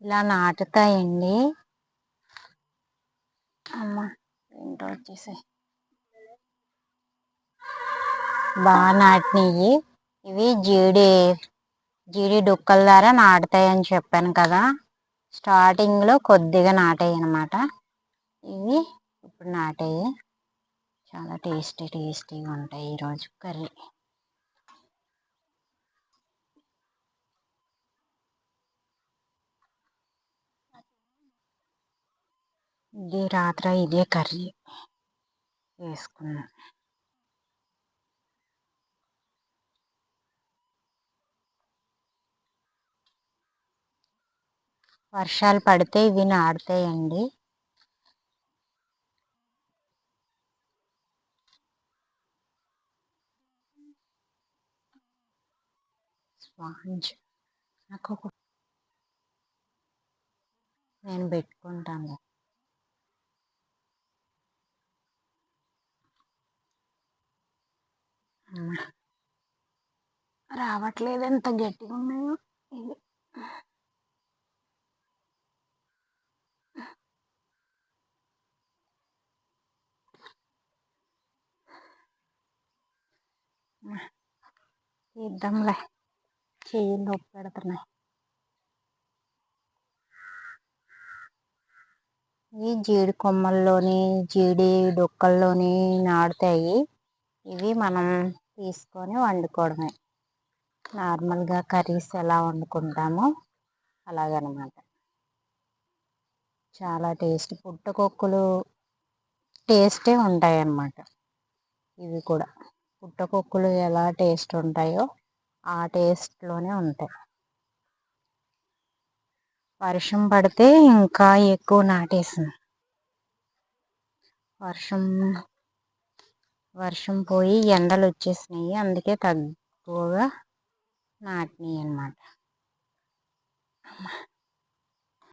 ఇలా నాటుతాయండి. అమ్మ ఏంటో వచ్చేసి బాగా నాటినవి. ఇవి జీడి డొక్కల ద్వారా నాటుతాయని చెప్పాను కదా. స్టార్టింగ్లో కొద్దిగా నాటాయి అన్నమాట. ఇవి ఇప్పుడు నాటాయి. చాలా టేస్టీగా ఉంటాయి ఈరోజు కర్రీ. ఇది రాత్రి ఇదే కర్రీ వేసుకున్నాం. వర్షాలు పడితే ఇవి నాటుతాయండి. స్పాంజ్ నాకు నేను పెట్టుకుంటాను. రావట్లేదు, ఎంత గట్టిగా ఉన్నాయో ఇవి. ఇద్దాంలే, చెయ్యి నొప్పి పెడుతున్నాయి. ఈ జీడి కొమ్మల్లోని జీడి డొక్కల్లోని నాటుతాయి. ఇవి మనం తీసుకొని వండుకోవడమే. నార్మల్గా కర్రీస్ ఎలా వండుకుంటామో అలాగనమాట. చాలా టేస్ట్, పుట్టకొక్కులు టేస్టే ఉంటాయి అన్నమాట. ఇవి కూడా పుట్టకొక్కులు ఎలా టేస్ట్ ఉంటాయో ఆ టేస్ట్లోనే ఉంటాయి. వర్షం పడితే ఇంకా ఎక్కువ నాటేసింది. వర్షం పోయి ఎండలు వచ్చేసినాయి, అందుకే తక్కువగా నాటినాయి అన్నమాట.